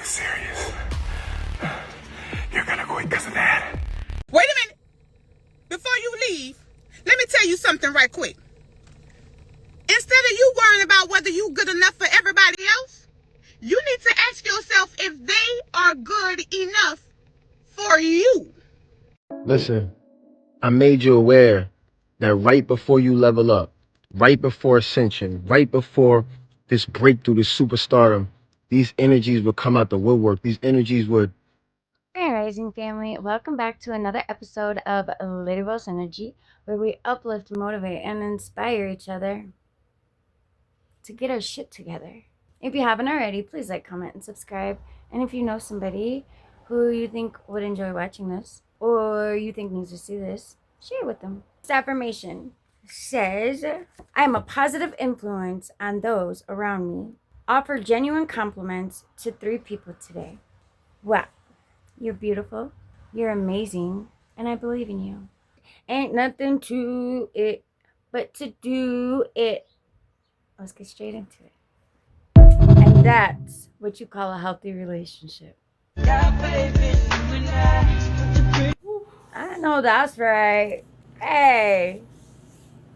serious. You're gonna quit because of that. Wait a minute. Before you leave, let me tell you something right quick. Instead of you worrying about whether you good enough for everybody else, you need to ask yourself if they are good enough for you. Listen, I made you aware that right before you level up, right before ascension, right before this breakthrough, this superstardom, these energies would come out the woodwork. These energies would. Hey Rising family, welcome back to another episode of Lady Boss Energy, where we uplift, motivate, and inspire each other to get our shit together. If you haven't already, please like, comment, and subscribe. And if you know somebody who you think would enjoy watching this, or you think needs to see this, share it with them. This affirmation says, I am a positive influence on those around me. Offer genuine compliments to 3 people today. Wow. You're beautiful, you're amazing, and I believe in you. Ain't nothing to it but to do it. Let's get straight into it. And that's what you call a healthy relationship. I know that's right. Hey.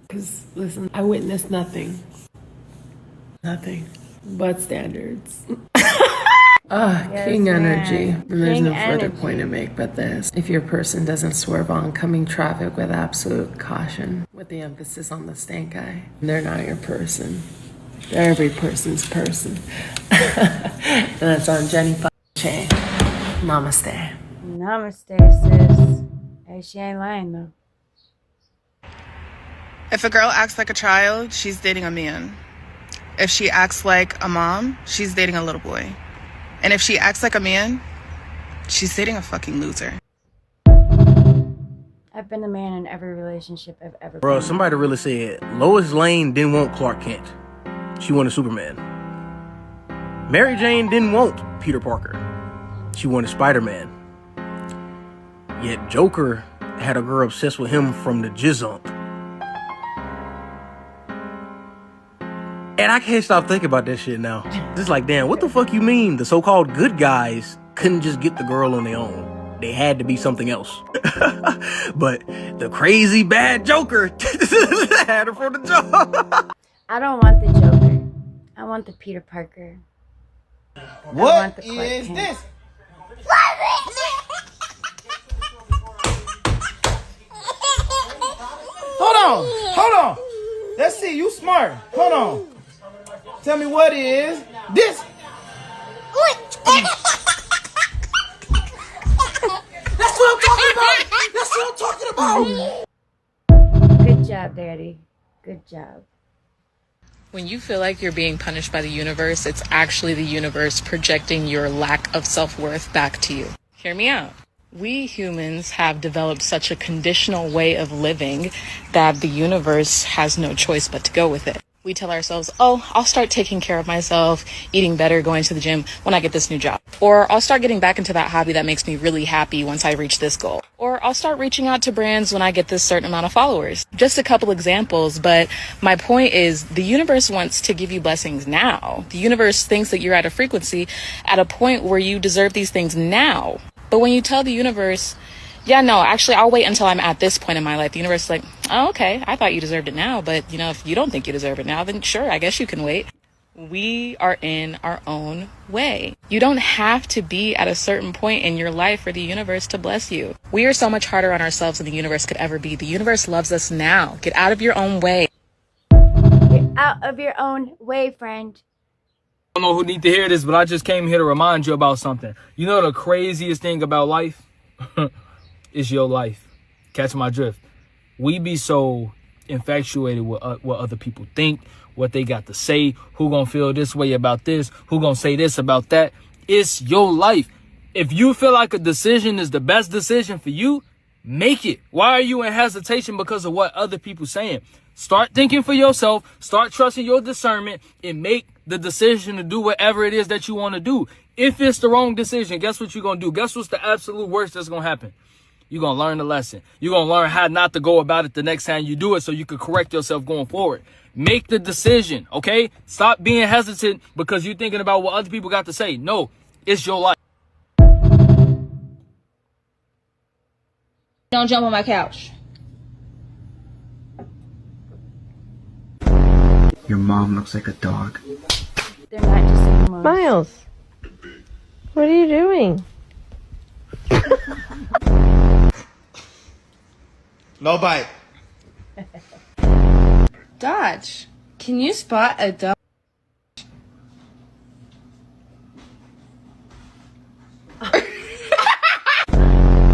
Because, listen, I witnessed nothing but standards. Yes, King energy. man. And there's King no further energy. point to make but this. If your person doesn't swerve oncoming traffic with absolute caution, with the emphasis on the stank eye, they're not your person. They're every person's person. And that's on Jenny Chain. Namaste. Namaste, sis. Hey, she ain't lying though. If a girl acts like a child, she's dating a man. If she acts like a mom, she's dating a little boy. And if she acts like a man, she's dating a fucking loser. I've been a man in every relationship I've ever been. Bro, somebody really said Lois Lane didn't want Clark Kent. She wanted Superman. Mary Jane didn't want Peter Parker. She wanted Spider-Man. Yet Joker had a girl obsessed with him from the jizzump. And I can't stop thinking about that shit now. It's like, damn, what the fuck you mean? The so-called good guys couldn't just get the girl on their own. They had to be something else. But the crazy bad Joker had her for the job. I don't want the Joker. I want the Peter Parker. What the Clark is Kent. this? Hold on. Let's see, you smart. Hold on. Tell me what is this? That's what I'm talking about. Good job, Daddy. Good job. When you feel like you're being punished by the universe, it's actually the universe projecting your lack of self-worth back to you. Hear me out. We humans have developed such a conditional way of living that the universe has no choice but to go with it. We tell ourselves, oh, I'll start taking care of myself, eating better, going to the gym when I get this new job. Or I'll start getting back into that hobby that makes me really happy once I reach this goal. Or I'll start reaching out to brands when I get this certain amount of followers. Just a couple examples, but my point is the universe wants to give you blessings now. The universe thinks that you're at a frequency at a point where you deserve these things now. But when you tell the universe, yeah, no, actually, I'll wait until I'm at this point in my life. The universe is like, oh, okay, I thought you deserved it now. But, if you don't think you deserve it now, then sure, I guess you can wait. We are in our own way. You don't have to be at a certain point in your life for the universe to bless you. We are so much harder on ourselves than the universe could ever be. The universe loves us now. Get out of your own way. Get out of your own way, friend. I don't know who need to hear this, but I just came here to remind you about something. You know the craziest thing about life? It's your life. Catch my drift. We be so infatuated with what other people think, what they got to say, who gonna feel this way about this, who gonna say this about that. It's your life. If you feel like a decision is the best decision for you, make it. Why are you in hesitation because of what other people saying? Start thinking for yourself, start trusting your discernment, and make the decision to do whatever it is that you want to do. If it's the wrong decision, guess what you're going to do? Guess what's the absolute worst that's going to happen? You're going to learn the lesson. You're going to learn how not to go about it the next time you do it so you can correct yourself going forward. Make the decision, okay? Stop being hesitant because you're thinking about what other people got to say. No, It's your life. Don't jump on my couch. Your mom looks like a dog. They're not just animals. Miles, what are you doing? No bite. Dodge, can you spot a dog?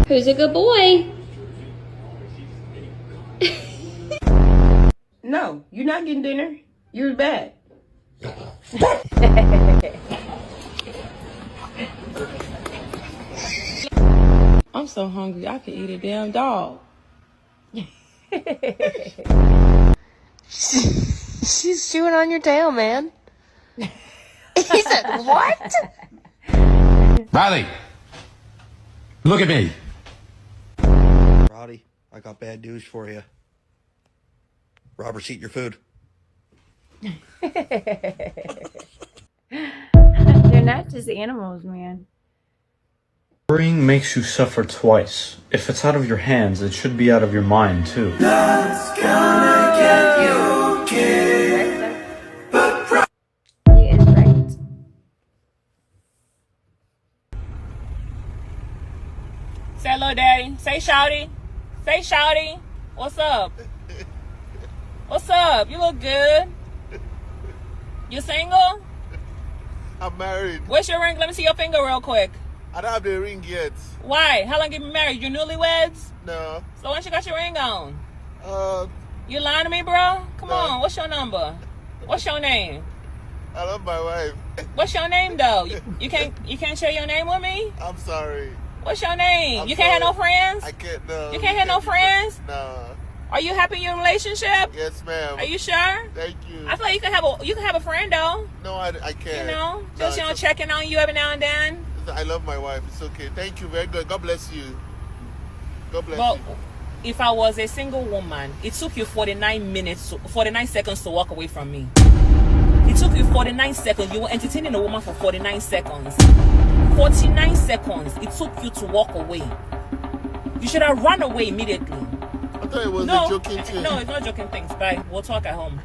Who's a good boy? No, you're not getting dinner. You're bad. I'm so hungry, I could eat a damn dog. She's chewing on your tail, man. He said, what? Riley, look at me. Roddy, I got bad news for you. Robert's eating your food. They're not just animals, man. Worrying makes you suffer twice. If it's out of your hands, it should be out of your mind too. God's gonna get you, kid. He is right. Say hello, daddy. Say shouty. Say shouty. What's up? What's up? You look good. You single? I'm married. Where's your ring? Let me see your finger real quick. I don't have the ring yet. Why? How long you been married? You newlyweds? No. So when you got your ring on? Uh, You lying to me, bro? Come No. on. What's your number? What's your name? I love my wife. What's your name though? You can't share your name with me? I'm sorry. What's your name? I'm you can't have no sorry. friends? I can't, no. You can't have no friends? No. Are you happy in your relationship? Yes, ma'am. Are you sure? Thank you. I feel like you can have a friend though. No, I can't. You know, No, just checking on you every now and then. I love my wife. It's okay. Thank you. Very good. God bless you. God bless But you. if I was a single woman, it took you 49 seconds to walk away from me. It took you 49 seconds. You were entertaining a woman for 49 seconds. 49 seconds. It took you to walk away. You should have run away immediately. I thought it was a joking thing. No, it's not joking things. Bye. We'll talk at home.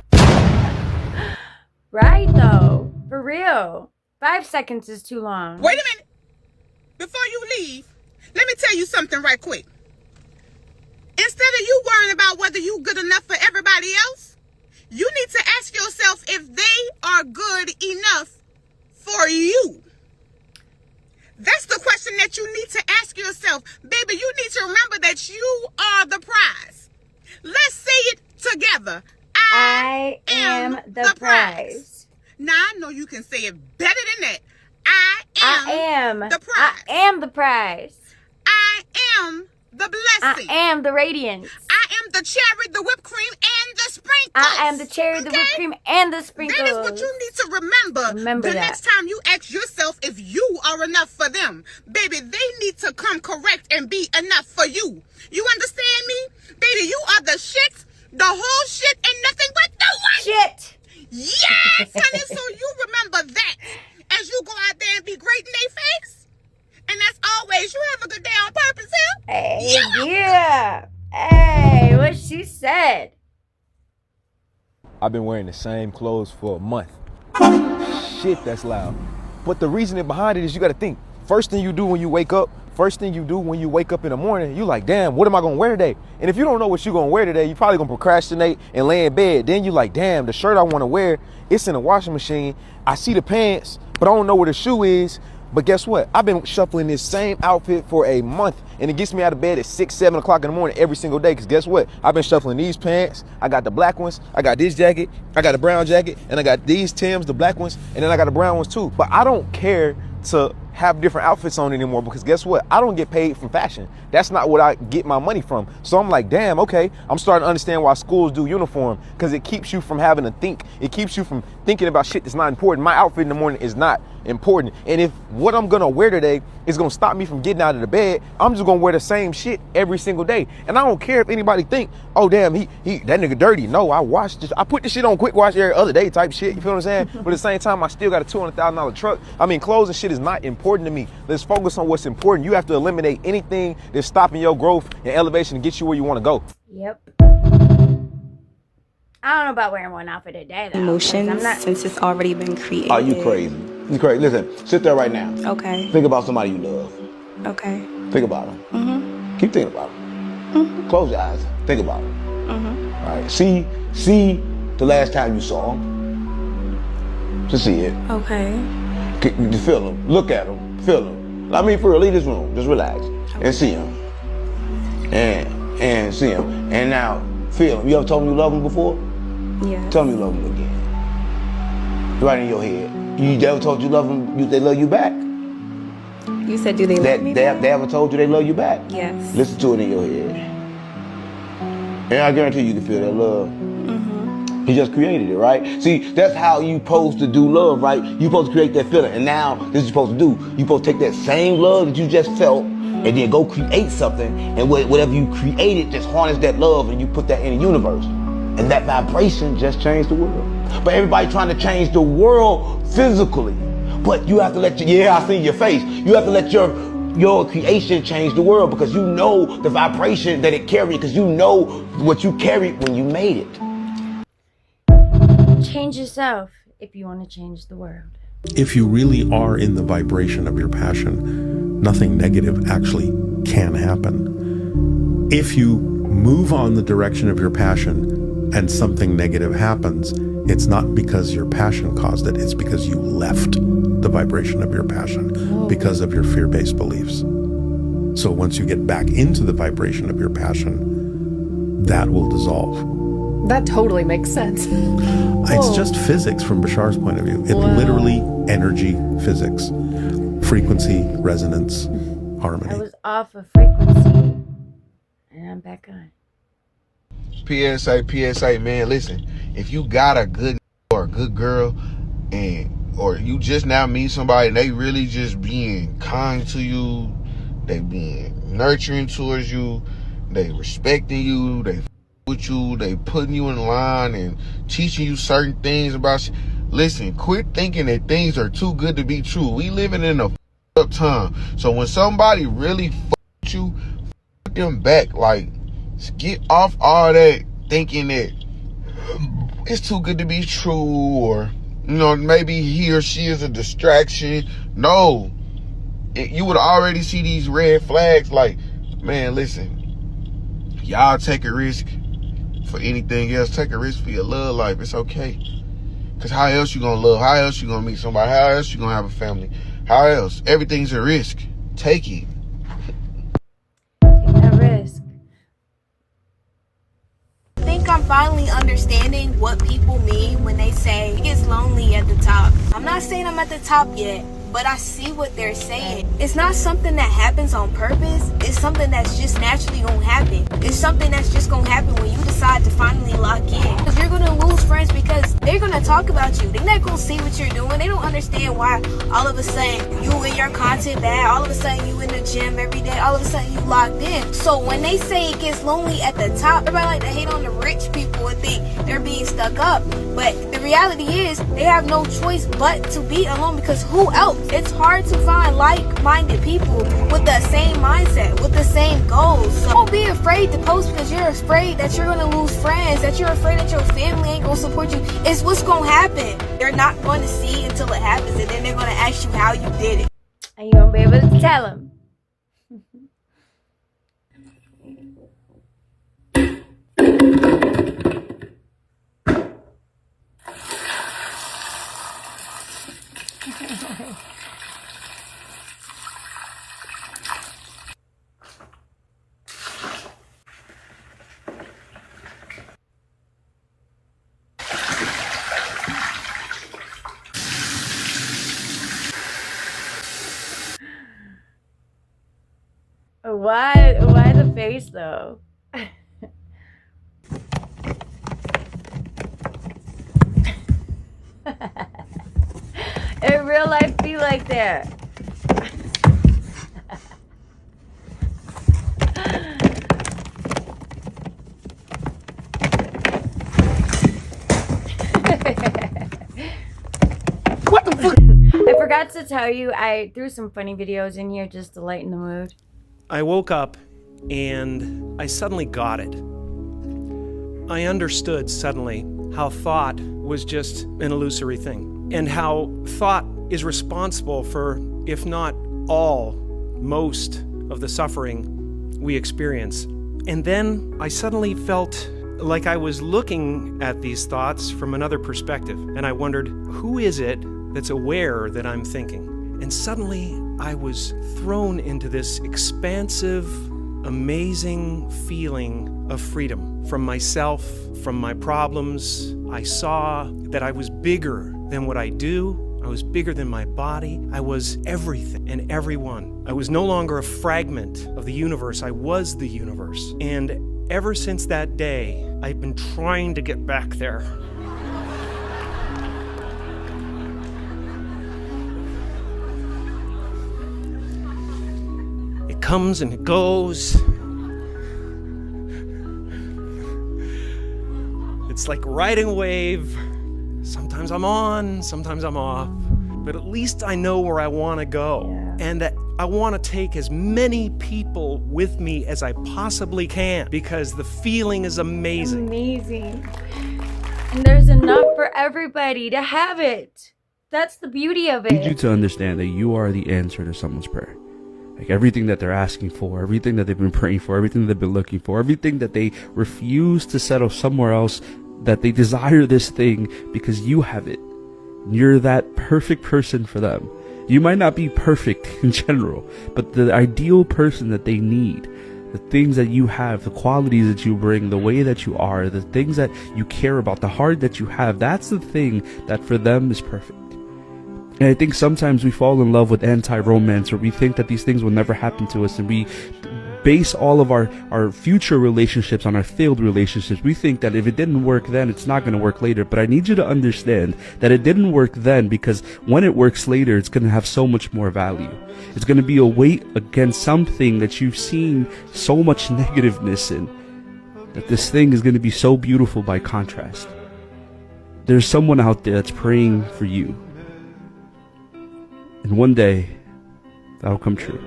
Right, though. For real. 5 seconds is too long. Wait a minute. Before you leave, let me tell you something right quick. Instead of you worrying about whether you good enough for everybody else, you need to ask yourself if they are good enough for you. That's the question that you need to ask yourself. Baby, you need to remember that you are the prize. Let's say it together. I am the prize. Now, I know you can say it better than that. I am the prize. I am the prize. I am the blessing. I am the radiance. I am the cherry, the whipped cream, and the sprinkles. I am the cherry, the whipped cream, and the sprinkles. That is what you need to remember. Remember the that. next time you ask yourself if you are enough for them. Baby, they need to come correct and be enough for you. You understand me? Baby, you are the shit, the whole shit, and nothing but the one. Shit. Yes, honey. So you remember that as you go out there and be great in their face. And as always, you have a good day on purpose, huh? Hey, yeah. Hey, what she said. I've been wearing the same clothes for a month. Shit, that's loud. But the reasoning behind it is you gotta think. First thing you do when you wake up in the morning, you like, damn, what am I gonna wear today? And if you don't know what you're gonna wear today, you're probably gonna procrastinate and lay in bed. Then you like, damn, the shirt I wanna wear, it's in the washing machine. I see the pants, but I don't know where the shoe is. But guess what? I've been shuffling this same outfit for a month, and it gets me out of bed at 6, 7 o'clock in the morning every single day. Because guess what? I've been shuffling these pants. I got the black ones. I got this jacket. I got a brown jacket. And I got these Timbs, the black ones. And then I got the brown ones too. But I don't care to have different outfits on anymore because guess what? I don't get paid from fashion. That's not what I get my money from. So I'm like, damn, okay. I'm starting to understand why schools do uniform because it keeps you from having to think. It keeps you from thinking about shit that's not important. My outfit in the morning is not important. And if what I'm gonna wear today is gonna stop me from getting out of the bed, I'm just gonna wear the same shit every single day. And I don't care if anybody think, oh damn, he that nigga dirty. No, I washed this. I put this shit on quick wash every other day type shit. You feel what I'm saying? But at the same time, I still got a $200,000 truck. I mean, clothes and shit is not important to me. Let's focus on what's important. You have to eliminate anything that's stopping your growth and elevation to get you where you want to go. Yep. I don't know about wearing one outfit a day though. Emotions, since it's already been created. Are you crazy? You crazy? Listen, sit there right now. Okay. Think about somebody you love. Okay. Think about them. Mm-hmm. Keep thinking about them. Mm-hmm. Close your eyes. Think about them. Mm-hmm. All right. See the last time you saw them. Just see it. Okay. You feel them. Look at them. Feel them. I mean, for real, leave this room. Just relax and see them. And see them. And now feel them. You ever told them you love them before? Yeah. Tell me you love them again. Right in your head. You ever told you love them? They love you back. You said, do they love me back? They ever told you they love you back? Yes. Listen to it in your head. And I guarantee you can feel that love. Mm-hmm. He just created it, right? See, that's how you supposed to do love, right? You supposed to create that feeling. And now, this is what you're supposed to do. You supposed to take that same love that you just felt and then go create something. And whatever you created, just harness that love and you put that in the universe. And that vibration just changed the world. But everybody trying to change the world physically. But you have to let I see your face. You have to let your creation change the world because you know the vibration that it carries because you know what you carried when you made it. Change yourself if you want to change the world. If you really are in the vibration of your passion, nothing negative actually can happen. If you move on the direction of your passion and something negative happens, it's not because your passion caused it, it's because you left the vibration of your passion because of your fear-based beliefs. So once you get back into the vibration of your passion, that will dissolve. That totally makes sense. It's just physics from Bashar's point of view. It's literally energy physics. Frequency, resonance, harmony. I was off of frequency and I'm back on. PSA, man, listen, if you got a good or a good girl or you just now meet somebody and they really just being kind to you, they being nurturing towards you, they respecting you, they with you, they putting you in line and teaching you certain things about listen, quit thinking that things are too good to be true. We living in a up time. So when somebody really with you, them back. Like, get off all that thinking that it's too good to be true, or maybe he or she is a distraction. No, you would already see these red flags. Like, man, listen, y'all take a risk for anything else. Take a risk for your love life. It's okay. Cause how else you gonna love? How else you gonna meet somebody? How else you gonna have a family? How else? Everything's a risk. Take it. Take that risk. I think I'm finally understanding what people mean when they say it gets lonely at the top. I'm not saying I'm at the top yet, but I see what they're saying. It's not something that happens on purpose. It's something that's just naturally gonna happen. It's something that's just gonna happen when you decide to finally lock in. Because you're gonna lose friends because they're gonna talk about you. They're not gonna see what you're doing. They don't understand why all of a sudden you in your content bag, all of a sudden you in the gym every day, all of a sudden you locked in. So when they say it gets lonely at the top, everybody like to hate on the rich people and think they're being stuck up. But the reality is they have no choice but to be alone, because who else? It's hard to find like-minded people with the same mindset, with the same goals. So don't be afraid to post because you're afraid that you're going to lose friends, that you're afraid that your family ain't going to support you. It's what's going to happen. They're not going to see until it happens, and then they're going to ask you how you did it. And you won't be able to tell them. Why the face though? In real life, be like that. What the fuck? I forgot to tell you, I threw some funny videos in here just to lighten the mood. I woke up and I suddenly got it. I understood suddenly how thought was just an illusory thing, and how thought is responsible for, if not all, most of the suffering we experience. And then I suddenly felt like I was looking at these thoughts from another perspective, and I wondered, who is it that's aware that I'm thinking? And suddenly I was thrown into this expansive, amazing feeling of freedom from myself, from my problems. I saw that I was bigger than what I do. I was bigger than my body. I was everything and everyone. I was no longer a fragment of the universe. I was the universe. And ever since that day, I've been trying to get back there. It comes and it goes. It's like riding a wave. Sometimes I'm on, sometimes I'm off. But at least I know where I want to go. Yeah. And that I want to take as many people with me as I possibly can, because the feeling is amazing. Amazing. And there's enough for everybody to have it. That's the beauty of it. I need you to understand that you are the answer to someone's prayer. Like everything that they're asking for, everything that they've been praying for, everything that they've been looking for, everything that they refuse to settle somewhere else, that they desire this thing because you have it. You're that perfect person for them. You might not be perfect in general, but the ideal person that they need, the things that you have, the qualities that you bring, the way that you are, the things that you care about, the heart that you have, that's the thing that for them is perfect. And I think sometimes we fall in love with anti-romance, or we think that these things will never happen to us, and we base all of our future relationships on our failed relationships. We think that if it didn't work then, it's not going to work later. But I need you to understand that it didn't work then, because when it works later, it's going to have so much more value. It's going to be a weight against something that you've seen so much negativeness in, that this thing is going to be so beautiful by contrast. There's someone out there that's praying for you. And one day, that'll come true.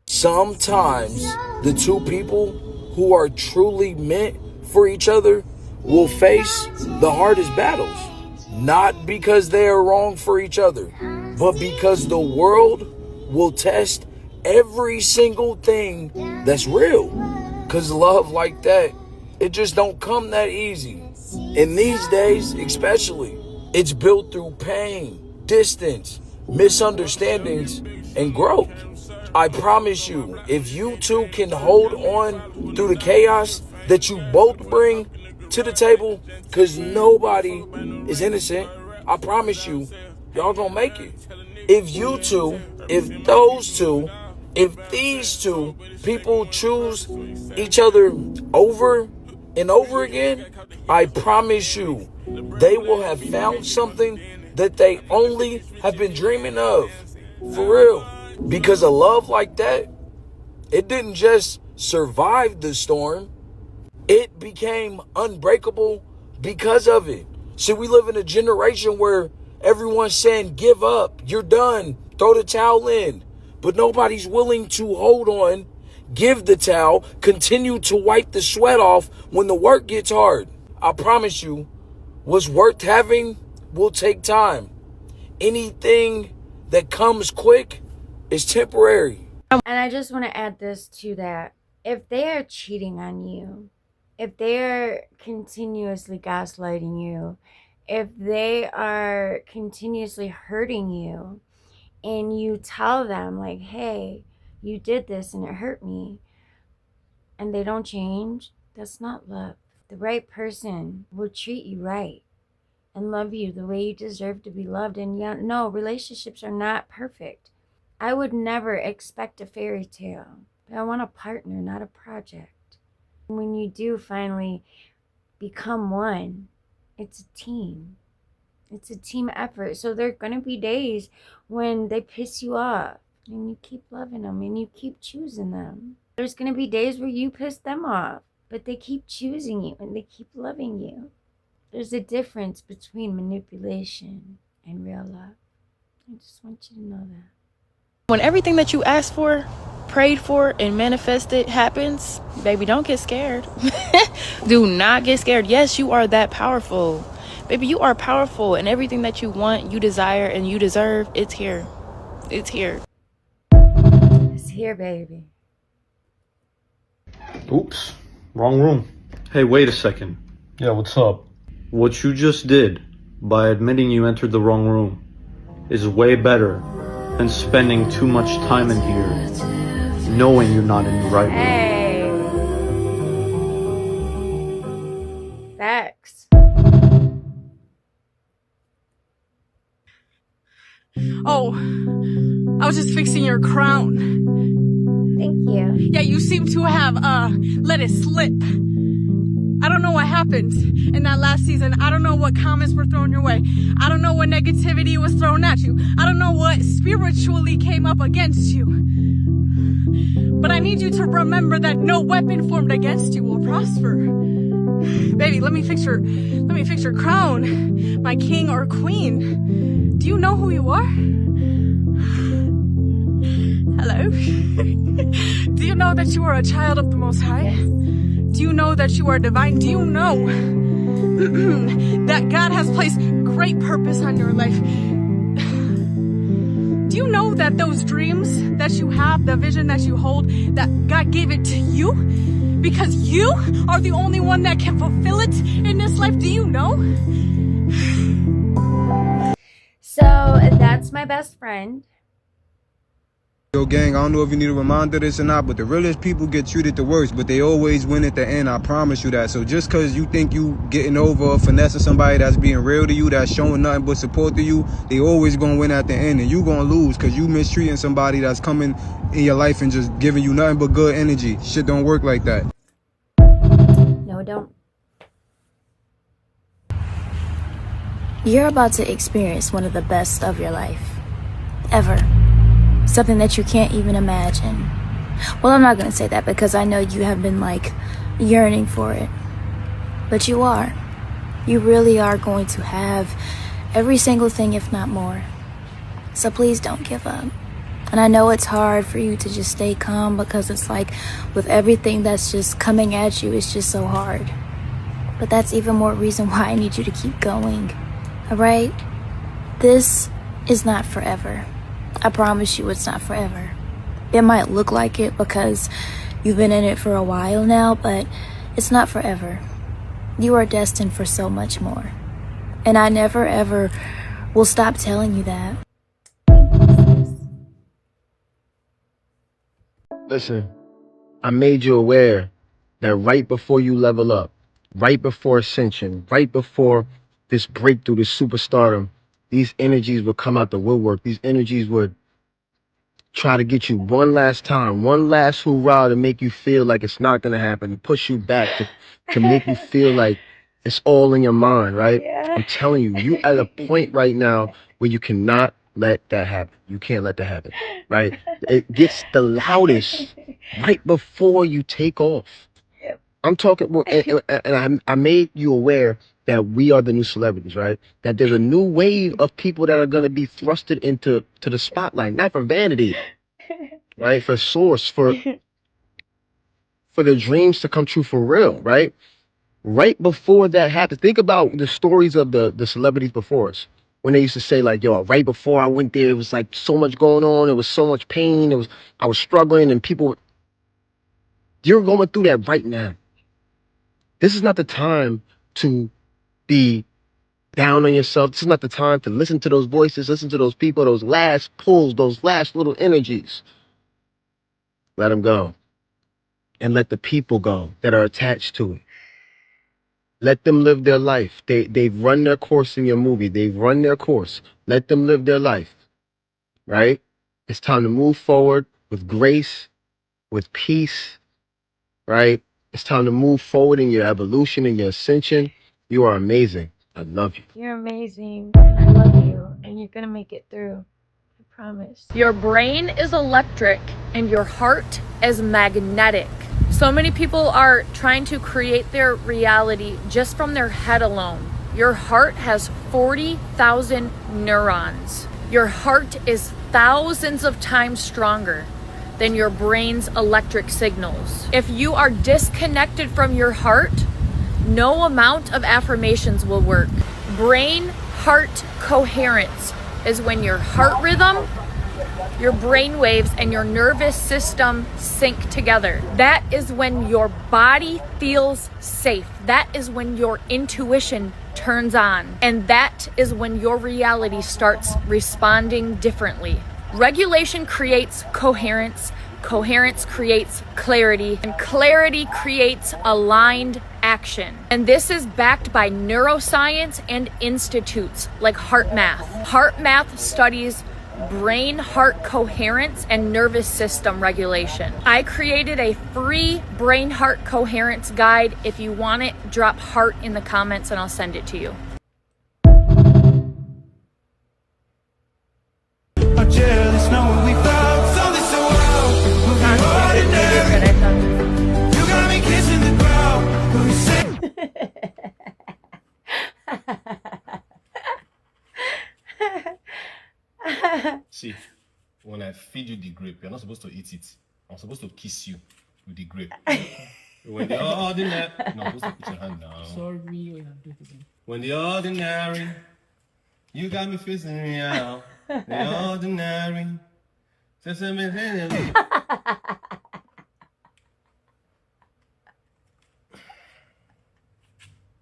Sometimes the two people who are truly meant for each other will face the hardest battles. Not because they are wrong for each other, but because the world will test every single thing that's real. Because love like that, it just don't come that easy. In these days, especially, it's built through pain, distance, misunderstandings, and growth. I promise you, if you two can hold on through the chaos that you both bring to the table, because nobody is innocent, I promise you, y'all gonna make it. If you two, if those two, if these two people choose each other over and over again, I promise you, they will have found something that they only have been dreaming of. For real. Because a love like that, it didn't just survive the storm. It became unbreakable because of it. See, we live in a generation where everyone's saying, give up, you're done, throw the towel in. But nobody's willing to hold on, give the towel, continue to wipe the sweat off when the work gets hard. I promise you, what's worth having will take time. Anything that comes quick is temporary. And I just want to add this to that. If they are cheating on you, if they are continuously gaslighting you, if they are continuously hurting you, and you tell them like, hey, you did this and it hurt me, and they don't change, that's not love. The right person will treat you right and love you the way you deserve to be loved. And yeah, no, relationships are not perfect. I would never expect a fairy tale, but I want a partner, not a project. When you do finally become one, it's a team. It's a team effort. So there are going to be days when they piss you off and you keep loving them and you keep choosing them. There's going to be days where you piss them off, but they keep choosing you and they keep loving you. There's a difference between manipulation and real love. I just want you to know that. When everything that you asked for, prayed for, and manifested happens, baby, don't get scared. Do not get scared. Yes, you are that powerful. Baby, you are powerful, and everything that you want, you desire, and you deserve, it's here. It's here. It's here, baby. Oops, wrong room. Hey, wait a second. Yeah, what's up? What you just did, by admitting you entered the wrong room, is way better than spending too much time in here, knowing you're not in the right room. Hey. Facts. Oh, I was just fixing your crown. Thank you. Yeah, you seem to have, let it slip. I don't know what happened in that last season. I don't know what comments were thrown your way. I don't know what negativity was thrown at you. I don't know what spiritually came up against you. But I need you to remember that no weapon formed against you will prosper. Baby, let me fix your crown, my king or queen. Do you know who you are? Hello? Do you know that you are a child of the Most High? Do you know that you are divine? Do you know that God has placed great purpose on your life? Do you know that those dreams that you have, the vision that you hold, that God gave it to you? Because you are the only one that can fulfill it in this life. Do you know? So that's my best friend. Yo, gang, I don't know if you need a reminder of this or not, but the realest people get treated the worst, but they always win at the end. I promise you that. So just because you think you getting over or finessing somebody that's being real to you, that's showing nothing but support to you, they always gonna win at the end, and you gonna lose because you mistreating somebody that's coming in your life and just giving you nothing but good energy. Shit don't work like that. No, don't. You're about to experience one of the best of your life. Ever. Something that you can't even imagine. Well, I'm not going to say that because I know you have been, yearning for it. But you are. You really are going to have every single thing, if not more. So please don't give up. And I know it's hard for you to just stay calm because it's like with everything that's just coming at you, it's just so hard. But that's even more reason why I need you to keep going. All right? This is not forever. I promise you it's not forever. It might look like it because you've been in it for a while now, but it's not forever. You are destined for so much more. And I never ever will stop telling you that. Listen, I made you aware that right before you level up, right before ascension, right before this breakthrough, this superstardom, these energies would come out the woodwork. These energies would try to get you one last time, one last hoorah to make you feel like it's not going to happen, push you back, to make you feel like it's all in your mind, right? Yeah. I'm telling you, you at a point right now where you cannot let that happen. You can't let that happen, right? It gets the loudest right before you take off. Yep. I'm talking, and I made you aware that we are the new celebrities, right? That there's a new wave of people that are going to be thrusted into the spotlight, not for vanity, right? For source, for their dreams to come true for real, right? Right before that happened, think about the stories of the celebrities before us. When they used to say like, yo, right before I went there, it was like so much going on. It was so much pain. I was struggling and people, you're going through that right now. This is not the time to be down on yourself. This is not the time to listen to those voices, listen to those people, those last pulls, those last little energies. Let them go. And let the people go that are attached to it. Let them live their life. They've run their course in your movie. They've run their course. Let them live their life, right? It's time to move forward with grace, with peace, right? It's time to move forward in your evolution and your ascension. You are amazing. I love you. You're amazing. I love you. And you're gonna make it through. I promise. Your brain is electric and your heart is magnetic. So many people are trying to create their reality just from their head alone. Your heart has 40,000 neurons. Your heart is thousands of times stronger than your brain's electric signals. If you are disconnected from your heart, no amount of affirmations will work. Brain-heart coherence is when your heart rhythm, your brain waves, and your nervous system sync together. That is when your body feels safe. That is when your intuition turns on. And that is when your reality starts responding differently. Regulation creates coherence. Coherence creates clarity, and clarity creates aligned action. And this is backed by neuroscience and institutes like HeartMath. HeartMath studies brain-heart coherence and nervous system regulation. I created a free brain-heart coherence guide. If you want it, drop heart in the comments and I'll send it to you. See, when I feed you the grape, you're not supposed to eat it. I'm supposed to kiss you with the grape. When the ordinary, no, I'm supposed to put your hand down. Sorry, we have to do it again. When the ordinary, you got me facing me out. The ordinary.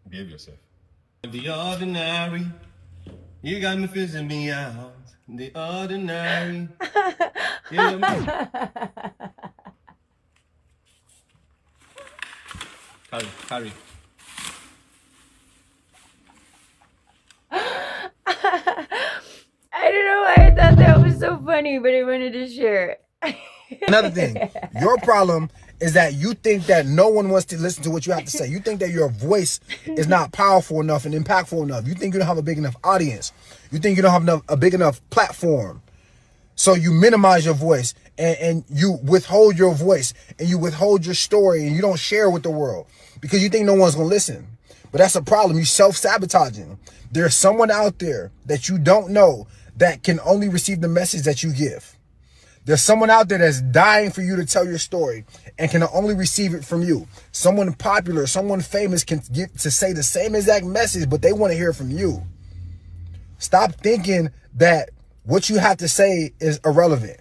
Behave yourself. The ordinary, you got me facing me out. The ordinary. You got me. Carry. I don't know why I thought that was so funny, but I wanted to share it. Another thing, your problem is that you think that no one wants to listen to what you have to say. You think that your voice is not powerful enough and impactful enough. You think you don't have a big enough audience. You think you don't have a big enough platform. So you minimize your voice and you withhold your voice and you withhold your story and you don't share with the world because you think no one's going to listen. But that's a problem. You're self-sabotaging. There's someone out there that you don't know that can only receive the message that you give. There's someone out there that's dying for you to tell your story and can only receive it from you. Someone popular, someone famous can get to say the same exact message, but they want to hear it from you. Stop thinking that what you have to say is irrelevant.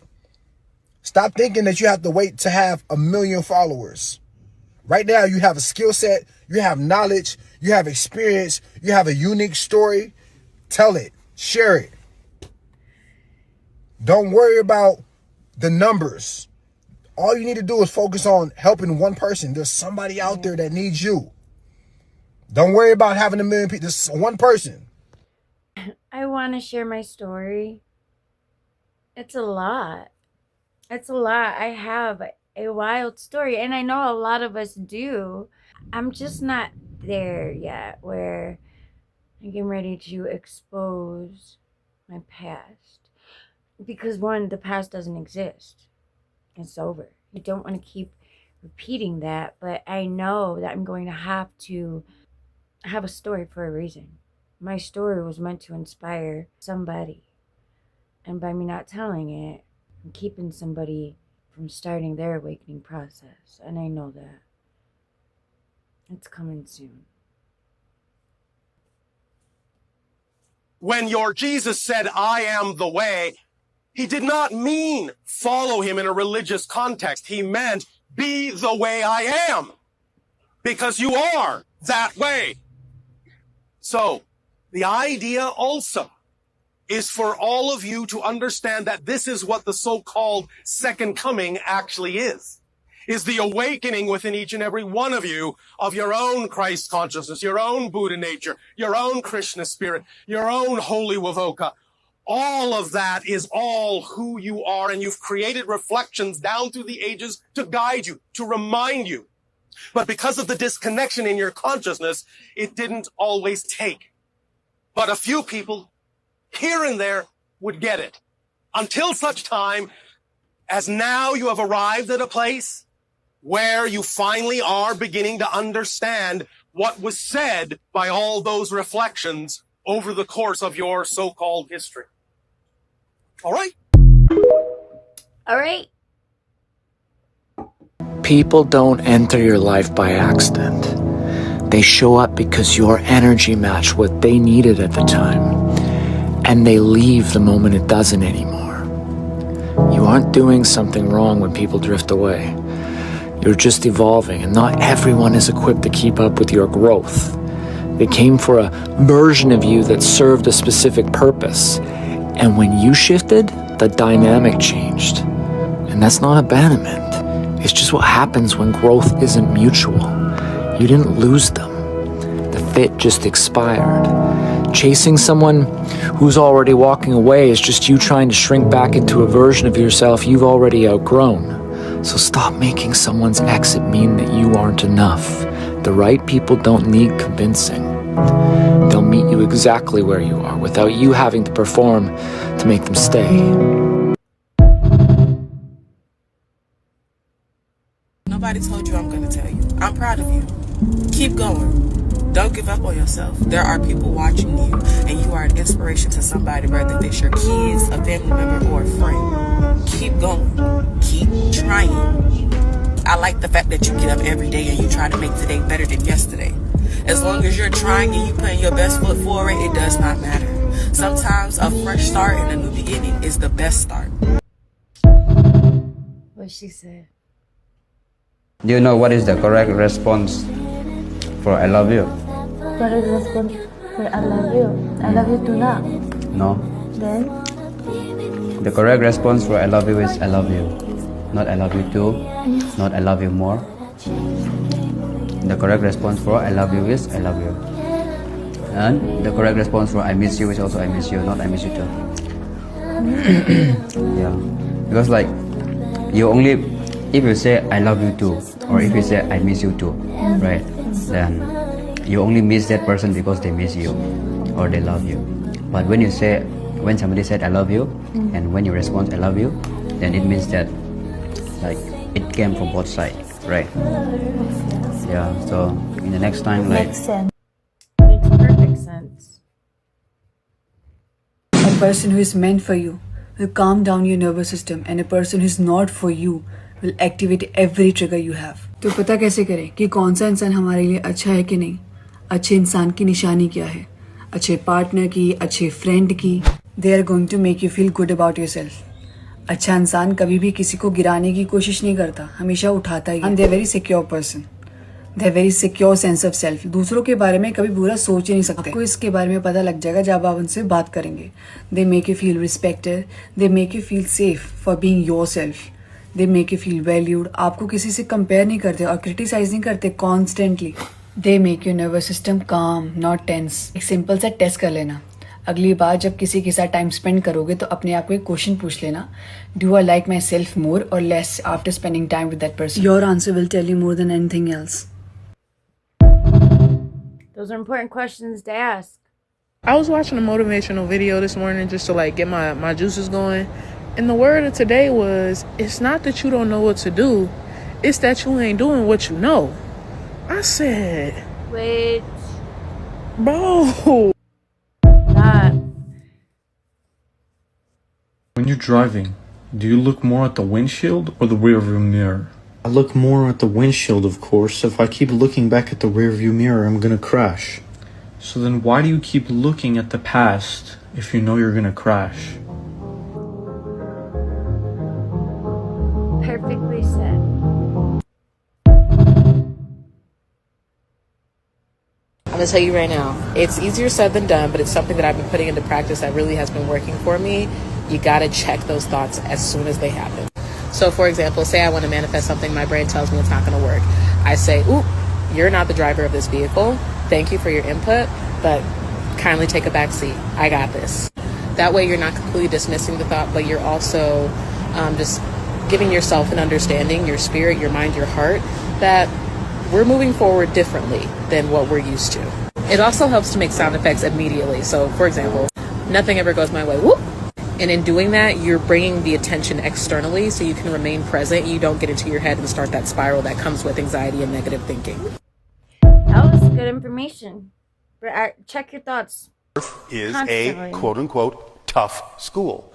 Stop thinking that you have to wait to have 1 million followers. Right now, you have a skill set, you have knowledge, you have experience, you have a unique story. Tell it, share it. Don't worry about the numbers. All you need to do is focus on helping one person. There's somebody out there that needs you. Don't worry about having 1 million people. There's one person. I want to share my story. It's a lot. It's a lot. I have a wild story, and I know a lot of us do. I'm just not there yet where I'm getting ready to expose my past. Because one, the past doesn't exist. It's over. You don't want to keep repeating that, but I know that I'm going to have to have a story for a reason. My story was meant to inspire somebody. And by me not telling it, I'm keeping somebody from starting their awakening process. And I know that. It's coming soon. When your Jesus said, I am the way, he did not mean follow him in a religious context. He meant be the way I am, because you are that way. So the idea also is for all of you to understand that this is what the so-called second coming actually is the awakening within each and every one of you of your own Christ consciousness, your own Buddha nature, your own Krishna spirit, your own holy Wavoka. All of that is all who you are, and you've created reflections down through the ages to guide you, to remind you. But because of the disconnection in your consciousness, it didn't always take. but a few people here and there would get it. Until such time as now you have arrived at a place where you finally are beginning to understand what was said by all those reflections over the course of your so-called history. All right? All right. People don't enter your life by accident. They show up because your energy matched what they needed at the time. And they leave the moment it doesn't anymore. You aren't doing something wrong when people drift away. You're just evolving, and not everyone is equipped to keep up with your growth. They came for a version of you that served a specific purpose. And when you shifted, the dynamic changed. And that's not abandonment. It's just what happens when growth isn't mutual. You didn't lose them. The fit just expired. Chasing someone who's already walking away is just you trying to shrink back into a version of yourself you've already outgrown. So stop making someone's exit mean that you aren't enough. The right people don't need convincing. They'll meet you exactly where you are without you having to perform to make them stay. Nobody told you I'm going to tell you. I'm proud of you. Keep going. Don't give up on yourself. There are people watching you, and you are an inspiration to somebody, whether it's your kids, a family member, or a friend. Keep going. Keep trying. I like the fact that you get up every day and you try to make today better than yesterday. As long as you're trying and you putting your best foot forward, it does not matter. Sometimes a fresh start and a new beginning is the best start. What she said. Do you know what is the correct response for I love you? What is the response for I love you? I love you too now. No. Then? The correct response for I love you is I love you. Not I love you too. Not I love you more. The correct response for I love you is I love you. And the correct response for I miss you is also I miss you, not I miss you too. Yeah. Because like, you only, if you say I love you too, or if you say I miss you too, right? Then you only miss that person because they miss you or they love you. But when you say, when somebody said I love you, and when you respond I love you, then it means that like it came from both sides, right? Yeah, so in the next time, like, Makes sense. Makes perfect sense. A person who is meant for you will calm down your nervous system, and a person who is not for you will activate every trigger you have. तो पता कैसे करें कि कौन सा इंसान हमारे लिए अच्छा है कि नहीं? अच्छे इंसान की निशानी क्या है? अच्छे पार्टनर की, अच्छे फ्रेंड की. They are going to make you feel good about yourself. अच्छा इंसान कभी भी किसी को गिराने की कोशिश नहीं करता, हमेशा उठाता ही. And they are very secure person. They have very secure sense of self. दूसरों के बारे में कभी बुरा सोच ही नहीं सकते. आपको इसके बारे में पता लग जाएगा जब आप उनसे बात करेंगे. They make you feel respected. They make you feel safe for being yourself. They make you feel valued. आपको किसी से कंपेयर नहीं करते और क्रिटिसाइज नहीं करते constantly. They make your nervous system calm, not tense. एक सिंपल सा टेस्ट कर लेना. अगली बार जब किसी के साथ टाइम स्पेंड करोगे तो अपने आप को एक क्वेश्चन पूछ लेना. Do I like myself more or less after spending time with that person? Your answer will tell you more than anything else. Those are important questions to ask. I was watching a motivational video this morning just to like get my juices going. And the word of today was, it's not that you don't know what to do, it's that you ain't doing what you know. I said, wait, bro. That. When you're driving, do you look more at the windshield or the rearview mirror? I look more at the windshield, of course. If I keep looking back at the rearview mirror, I'm gonna crash. So then why do you keep looking at the past if you know you're gonna crash? Perfectly said. I'm gonna tell you right now, it's easier said than done, but it's something that I've been putting into practice that really has been working for me. You gotta check those thoughts as soon as they happen. So for example, say I want to manifest something, my brain tells me it's not gonna work. I say, ooh, you're not the driver of this vehicle. Thank you for your input, but kindly take a back seat. I got this. That way you're not completely dismissing the thought, but you're also just giving yourself an understanding, your spirit, your mind, your heart, that we're moving forward differently than what we're used to. It also helps to make sound effects immediately. So, for example, nothing ever goes my way. Whoop! And in doing that, you're bringing the attention externally so you can remain present. You don't get into your head and start that spiral that comes with anxiety and negative thinking. That was good information. Check your thoughts. Is Constantly. a quote-unquote tough school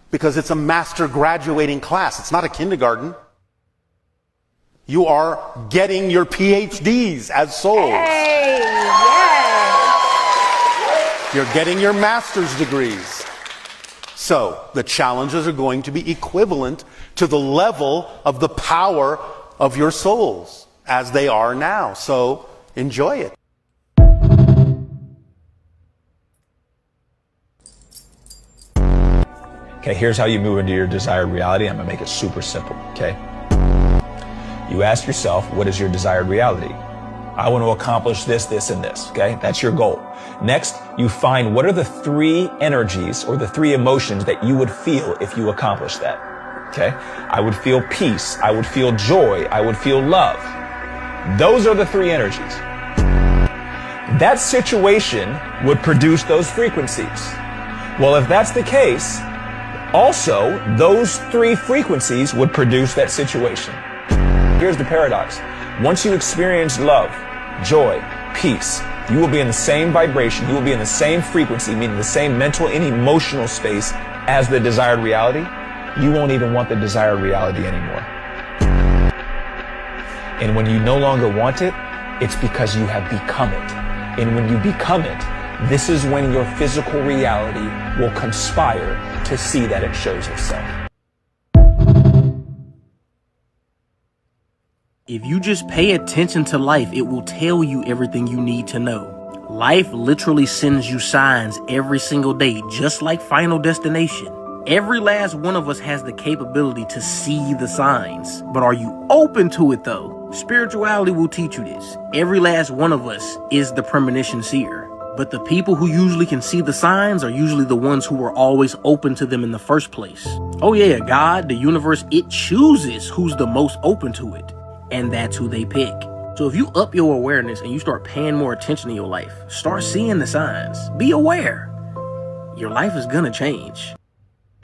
because it's a master graduating class. It's not a kindergarten. You are getting your PhDs as souls. Hey, yes. You're getting your master's degrees. So the challenges are going to be equivalent to the level of the power of your souls as they are now. So enjoy it. Okay, here's how you move into your desired reality. I'm gonna make it super simple, okay? You ask yourself, what is your desired reality? I want to accomplish this, this, and this, okay? That's your goal. Next, you find what are the 3 energies or the 3 emotions that you would feel if you accomplish that, okay? I would feel peace, I would feel joy, I would feel love. Those are the 3 energies. That situation would produce those frequencies. Well, if that's the case, also, those 3 frequencies would produce that situation. Here's the paradox. Once you experience love, joy, peace, you will be in the same vibration, you will be in the same frequency, meaning the same mental and emotional space as the desired reality. You won't even want the desired reality anymore. And when you no longer want it, it's because you have become it. And when you become it, this is when your physical reality will conspire to see that it shows itself. If you just pay attention to life, it will tell you everything you need to know. Life literally sends you signs every single day, just like Final Destination. Every last one of us has the capability to see the signs. But are you open to it though? Spirituality will teach you this. Every last one of us is the premonition seer. But the people who usually can see the signs are usually the ones who are always open to them in the first place. Oh yeah, God, the universe, it chooses who's the most open to it. And that's who they pick. So if you up your awareness and you start paying more attention in your life, start seeing the signs, be aware. Your life is gonna change.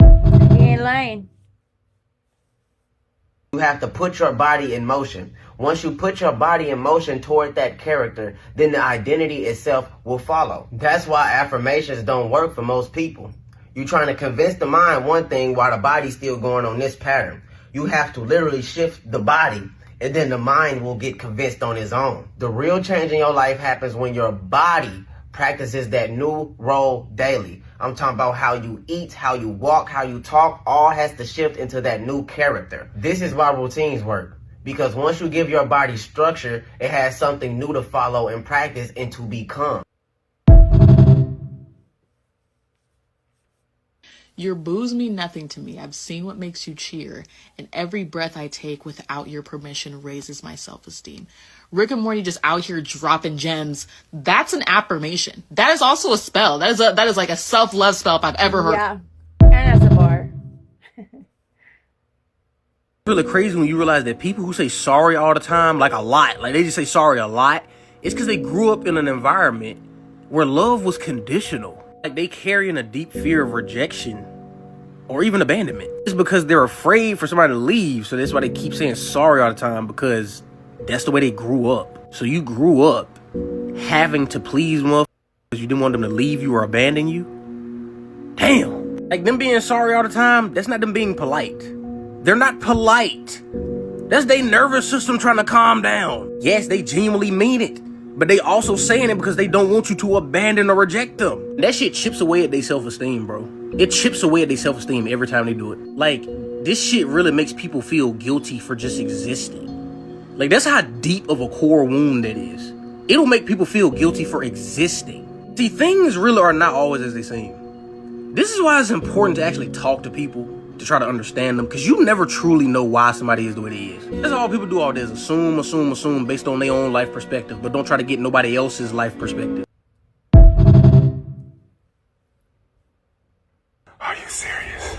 You ain't lying. You have to put your body in motion. Once you put your body in motion toward that character, then the identity itself will follow. That's why affirmations don't work for most people. You're trying to convince the mind one thing while the body's still going on this pattern. You have to literally shift the body, and then the mind will get convinced on its own. The real change in your life happens when your body practices that new role daily. I'm talking about how you eat, how you walk, how you talk, all has to shift into that new character. This is why routines work. Because once you give your body structure, it has something new to follow and practice and to become. Your boos mean nothing to me. I've seen what makes you cheer, and every breath I take without your permission raises my self-esteem. Rick and Morty just out here dropping gems. That's an affirmation. That is also a spell. That is like a self-love spell if I've ever heard. Yeah, and that's a bar. It's really crazy when you realize that people who say sorry all the time, like a lot, like they just say sorry a lot, it's because they grew up in an environment where love was conditional. Like they carry in a deep fear of rejection or even abandonment. It's because they're afraid for somebody to leave, so that's why they keep saying sorry all the time, because that's the way they grew up. So you grew up having to please motherfuckers because you didn't want them to leave you or abandon you. Damn. Like them being sorry all the time, that's not them being polite. They're not polite. That's their nervous system trying to calm down. Yes, they genuinely mean it, but they also saying it because they don't want you to abandon or reject them. That shit chips away at their self-esteem, bro. It chips away at their self-esteem every time they do it. Like, this shit really makes people feel guilty for just existing. Like, that's how deep of a core wound that is. It'll make people feel guilty for existing. See, things really are not always as they seem. This is why it's important to actually talk to people, to try to understand them, because you never truly know why somebody is the way they is. That's all people do all day is assume based on their own life perspective, but don't try to get nobody else's life perspective. Are you serious?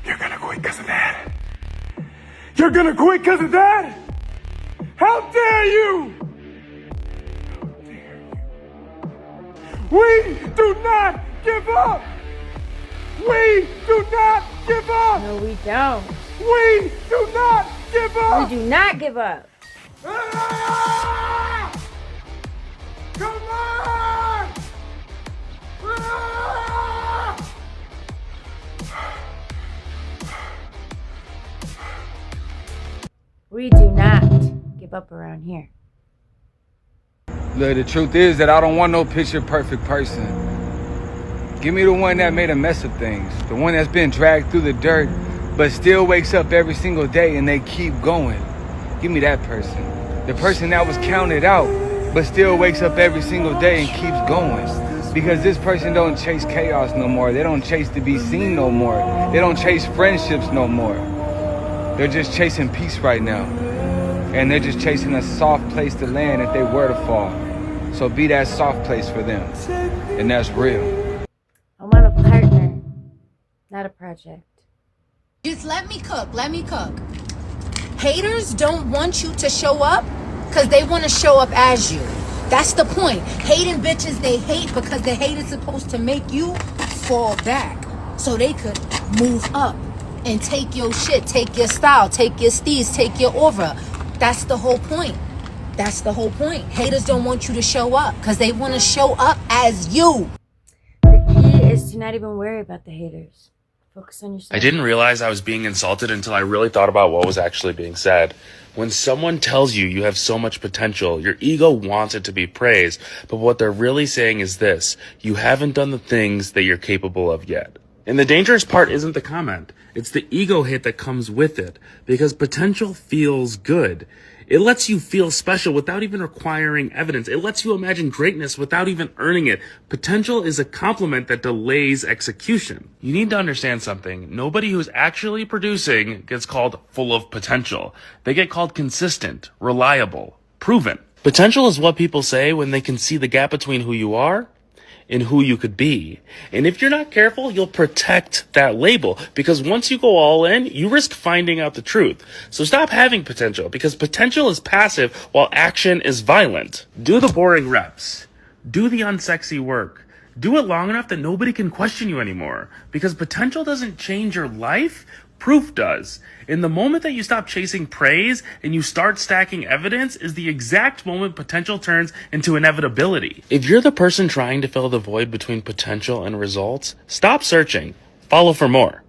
You're gonna quit because of that? You're gonna quit because of that? How dare you? How dare We do not give up! We do not give up! No, we don't. We do not give up! We do not give up. Ah! Come on! Ah! We do not give up around here. Look, the truth is that I don't want no picture perfect person. Give me the one that made a mess of things. The one that's been dragged through the dirt, but still wakes up every single day and they keep going. Give me that person. The person that was counted out, but still wakes up every single day and keeps going. Because this person don't chase chaos no more. They don't chase to be seen no more. They don't chase friendships no more. They're just chasing peace right now. And they're just chasing a soft place to land if they were to fall. So be that soft place for them. And that's real. I want a partner, not a project. Just let me cook. Let me cook. Haters don't want you to show up because they want to show up as you. That's the point. Hating bitches, they hate because the hate is supposed to make you fall back so they could move up and take your shit, take your style, take your steez, take your aura. That's the whole point. That's the whole point. Haters don't want you to show up because they want to show up as you. The key is to not even worry about the haters. Focus on yourself. I didn't realize I was being insulted until I really thought about what was actually being said. When someone tells you you have so much potential, your ego wants it to be praised, but what they're really saying is this: you haven't done the things that you're capable of yet. And the dangerous part isn't the comment. It's the ego hit that comes with it, because potential feels good. It lets you feel special without even requiring evidence. It lets you imagine greatness without even earning it. Potential is a compliment that delays execution. You need to understand something. Nobody who's actually producing gets called full of potential. They get called consistent, reliable, proven. Potential is what people say when they can see the gap between who you are and who you could be. And if you're not careful, you'll protect that label, because once you go all in, you risk finding out the truth. So stop having potential, because potential is passive while action is violent. Do the boring reps. Do the unsexy work. Do it long enough that nobody can question you anymore, because potential doesn't change your life. Proof does. In the moment that you stop chasing praise and you start stacking evidence is the exact moment potential turns into inevitability. If you're the person trying to fill the void between potential and results, stop searching. Follow for more.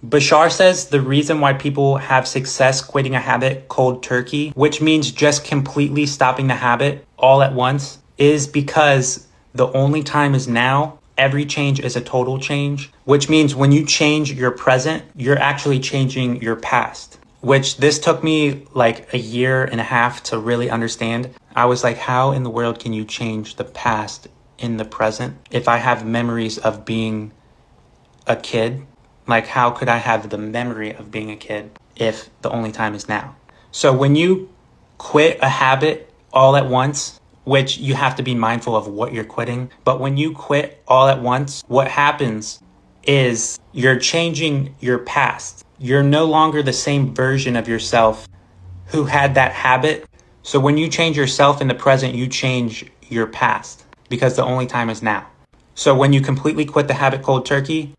Bashar says the reason why people have success quitting a habit cold turkey, which means just completely stopping the habit all at once, is because the only time is now. Every change is a total change, which means when you change your present, you're actually changing your past, which this took me like 1.5 years to really understand. I was like, how in the world can you change the past in the present? If I have memories of being a kid, like how could I have the memory of being a kid if the only time is now? So when you quit a habit all at once, which you have to be mindful of what you're quitting. But when you quit all at once, what happens is you're changing your past. You're no longer the same version of yourself who had that habit. So when you change yourself in the present, you change your past, because the only time is now. So when you completely quit the habit cold turkey,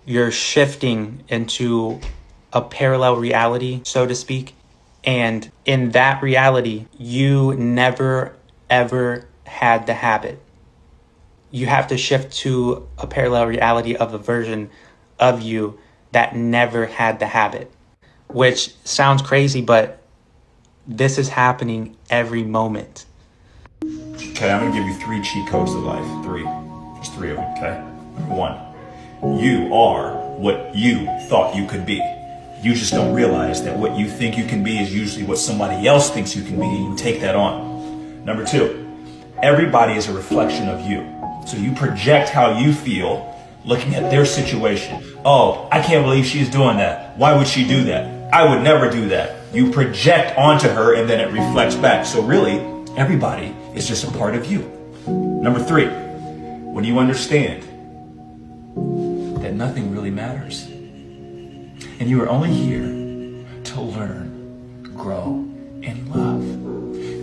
you're shifting into a parallel reality, so to speak. And in that reality, you never ever had the habit. You have to shift to a parallel reality of a version of you that never had the habit, which sounds crazy, but this is happening every moment. Okay, I'm gonna give you 3 cheat codes to life. 3. There's 3 of them, okay? Number 1, you are what you thought you could be. You just don't realize that what you think you can be is usually what somebody else thinks you can be, and you take that on. Number 2, everybody is a reflection of you. So you project how you feel looking at their situation. Oh, I can't believe she's doing that. Why would she do that? I would never do that. You project onto her and then it reflects back. So really, everybody is just a part of you. Number 3, when you understand that nothing really matters and you are only here to learn, grow, and love,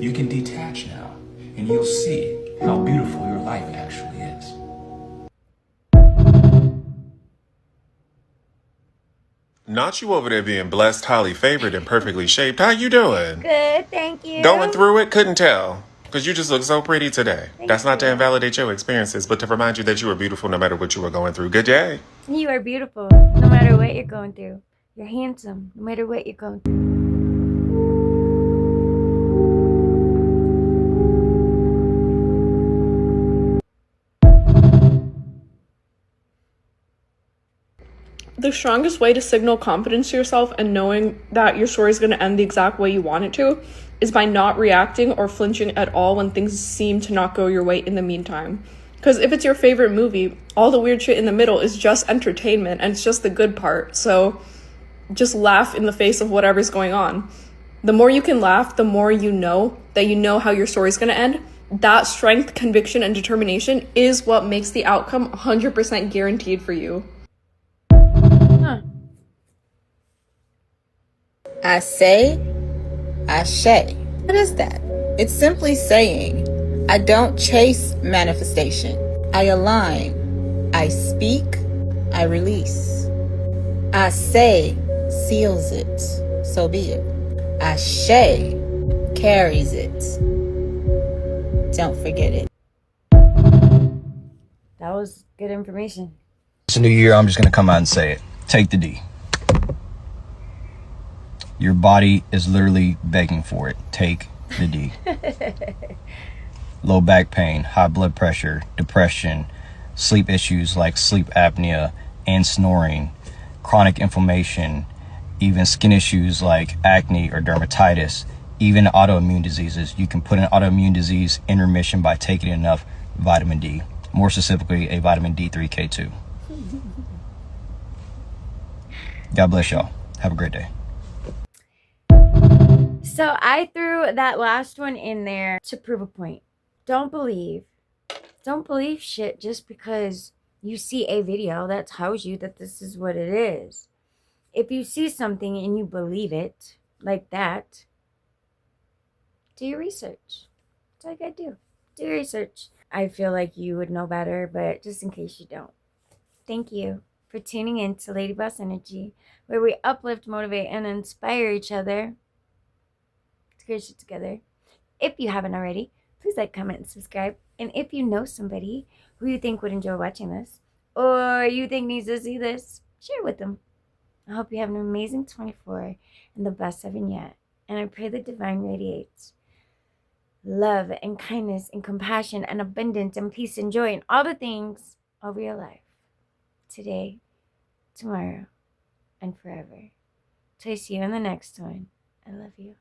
you can detach now, and you'll see how beautiful your life actually is. Not you over there being blessed, highly favored, and perfectly shaped. How you doing? Good, thank you. Going through it? Couldn't tell. Because you just look so pretty today. Thank That's not to you. invalidate your experiences, but to remind you that you are beautiful no matter what you were going through. Good day. You are beautiful, no matter what you're going through. You're handsome, no matter what you're going through. The strongest way to signal confidence to yourself and knowing that your story is going to end the exact way you want it to is by not reacting or flinching at all when things seem to not go your way in the meantime. Because if it's your favorite movie, all the weird shit in the middle is just entertainment and it's just the good part. So just laugh in the face of whatever's going on. The more you can laugh, the more you know that you know how your story's going to end. That strength, conviction, and determination is what makes the outcome 100% guaranteed for you. I say, Ashe. What is that? It's simply saying, I don't chase manifestation. I align. I speak. I release. I say seals it. So be it. Ashe carries it. Don't forget it. That was good information. It's a new year. I'm just going to come out and say it. Take the D. Your body is literally begging for it. Take the D. Low back pain, high blood pressure, depression, sleep issues like sleep apnea and snoring, chronic inflammation, even skin issues like acne or dermatitis, even autoimmune diseases. You can put an autoimmune disease in remission by taking enough vitamin D, more specifically a vitamin D3K2. God bless y'all. Have a great day. So I threw that last one in there to prove a point. Don't believe shit just because you see a video that tells you that this is what it is. If you see something and you believe it like that, do your research. That's all you gotta do. Do your research. I feel like you would know better, but just in case you don't. Thank you for tuning in to Lady Boss Energy, where we uplift, motivate, and inspire each other to get shit together. If you haven't already, please like, comment, and subscribe. And if you know somebody who you think would enjoy watching this, or you think needs to see this, share with them. I hope you have an amazing 24 and the best 7 yet. And I pray the divine radiates love and kindness and compassion and abundance and peace and joy and all the things over your life. Today, tomorrow, and forever. Till I see you in the next one. I love you.